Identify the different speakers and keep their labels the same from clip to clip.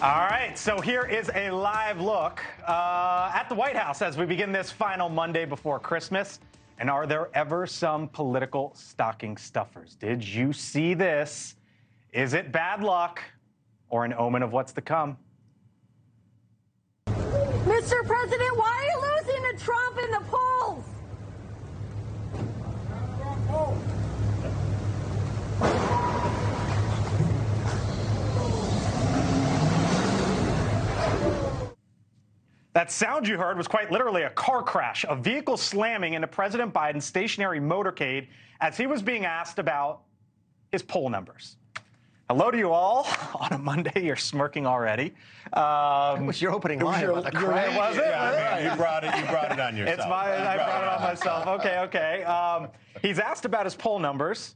Speaker 1: All right, so here is a live look at the White House as we begin this final Monday before Christmas. And are there ever some political stocking stuffers? Did you see this? Is it bad luck or an omen of what's to come?
Speaker 2: Mr. President, why are you losing to Trump in the polls?
Speaker 1: That sound you heard was quite literally a car crash, a vehicle slamming into President Biden's stationary motorcade as he was being asked about his poll numbers. Hello to you all. On a Monday, you're smirking already.
Speaker 3: It was your opening line about the crash.
Speaker 1: Was it?
Speaker 4: Yeah, you brought it on yourself.
Speaker 1: I brought it on myself. Okay. He's asked about his poll numbers,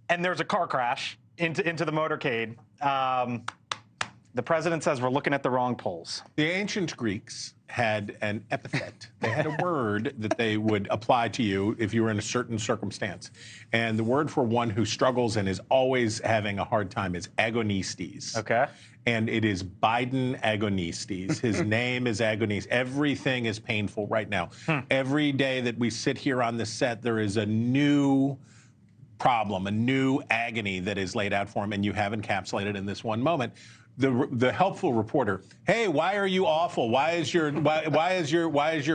Speaker 1: and there's a car crash into the motorcade. The president says we're looking at the wrong polls.
Speaker 4: The ancient Greeks had an epithet. They had a word that they would apply to you if you were in a certain circumstance. And the word for one who struggles and is always having a hard time is agonistes.
Speaker 1: Okay.
Speaker 4: And it is Biden agonistes. His name is Agonist. Everything is painful right now. Every day that we sit here on the set, there is a new problem, a new agony that is laid out for him, and you have encapsulated in this one moment. The helpful reporter, hey, why are you awful? Why is your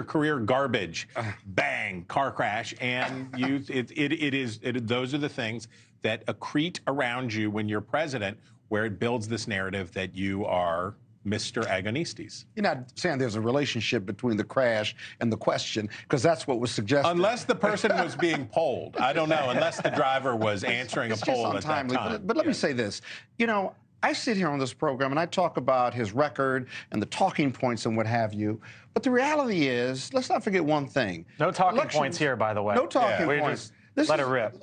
Speaker 4: career garbage? Bang, car crash, and those are the things that accrete around you when you're president, where it builds this narrative that you are Mr. Agonistes.
Speaker 5: You're not saying there's a relationship between the crash and the question, because that's what was suggested.
Speaker 4: Unless the person was being polled. I don't know. Unless the driver was answering a poll at that time.
Speaker 5: But let me say this. You know, I sit here on this program and I talk about his record and the talking points and what have you. But the reality is, let's not forget one thing.
Speaker 1: No talking points here, by the way.
Speaker 5: No talking points.
Speaker 1: Let it rip.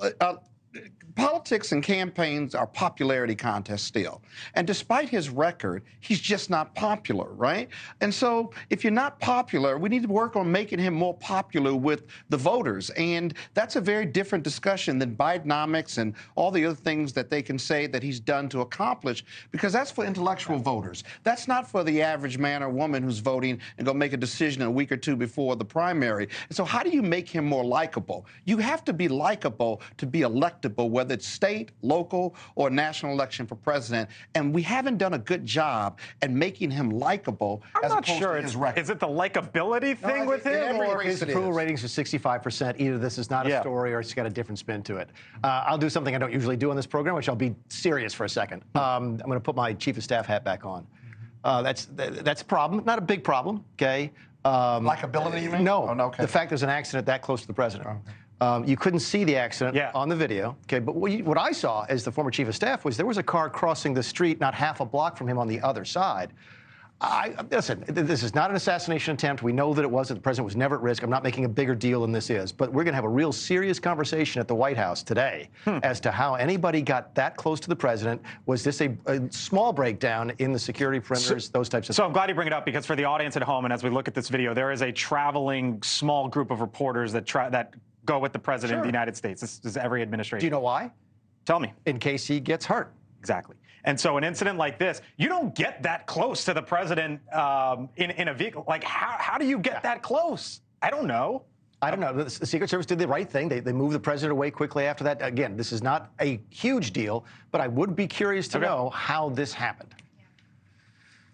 Speaker 5: Politics and campaigns are popularity contests still. And despite his record, he's just not popular, right? And so if you're not popular, we need to work on making him more popular with the voters. And that's a very different discussion than Bidenomics and all the other things that they can say that he's done to accomplish, because that's for intellectual voters. That's not for the average man or woman who's voting and going to make a decision a week or two before the primary. And so how do you make him more likable? You have to be likable to be electable, whether it's state, local, or national election for president. And we haven't done a good job at making him likable.
Speaker 1: I'm not sure. Is it the likability thing with him?
Speaker 3: Or his approval ratings are 65%. Either this is not a story or it's got a different spin to it. I'll do something I don't usually do on this program, which I'll be serious for a second. I'm going to put my chief of staff hat back on. That's a problem. Not a big problem, okay?
Speaker 5: Likability, you mean?
Speaker 3: No.
Speaker 5: Oh, no, okay.
Speaker 3: The fact there's an accident that close to the president. You couldn't see the accident on the video, okay? But what I saw as the former chief of staff was there was a car crossing the street not half a block from him on the other side. Listen, this is not an assassination attempt. We know that it wasn't. The president was never at risk. I'm not making a bigger deal than this is. But we're going to have a real serious conversation at the White House today as to how anybody got that close to the president. Was this a small breakdown in the security perimeters, those types of things?
Speaker 1: So I'm glad you bring it up, because for the audience at home, and as we look at this video, there is a traveling small group of reporters that go with the president of the United States. This is every administration.
Speaker 3: Do you know why?
Speaker 1: Tell me.
Speaker 3: In case he gets hurt.
Speaker 1: Exactly. And so an incident like this, you don't get that close to the president in a vehicle. Like, how do you get that close? I don't know.
Speaker 3: I don't know. The Secret Service did the right thing. They moved the president away quickly after that. Again, this is not a huge deal, but I would be curious to know how this happened.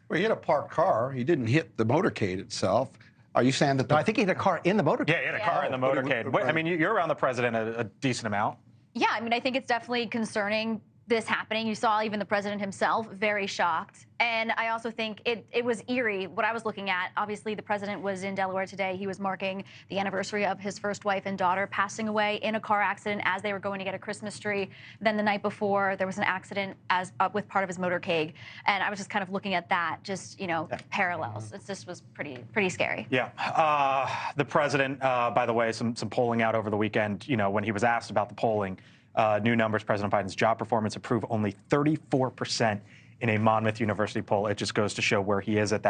Speaker 5: Well, he hit a parked car. He didn't hit the motorcade itself. Are you saying that?
Speaker 3: No, I think he had a car in the motorcade.
Speaker 1: Yeah, he had a car in the motorcade. I mean, you're around the president a decent amount.
Speaker 2: Yeah, I mean, I think it's definitely concerning, this happening. You saw even the president himself very shocked. And I also think it was eerie what I was looking at. Obviously, the president was in Delaware today. He was marking the anniversary of his first wife and daughter passing away in a car accident as they were going to get a Christmas tree. Then the night before, there was an accident with part of his motorcade. And I was just kind of looking at that, just, parallels. It just was pretty scary.
Speaker 1: Yeah. The president, by the way, some polling out over the weekend, when he was asked about the polling, new numbers, President Biden's job performance approve only 34% in a Monmouth University poll. It just goes to show where he is at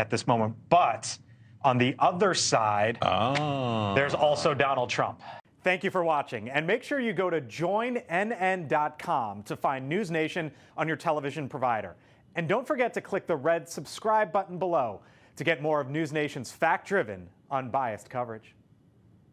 Speaker 1: this moment. But on the other side, there's also Donald Trump. Thank you for watching. And make sure you go to joinnn.com to find NewsNation on your television provider.
Speaker 6: And don't forget to click the red subscribe button below to get more of NewsNation's fact-driven, unbiased coverage.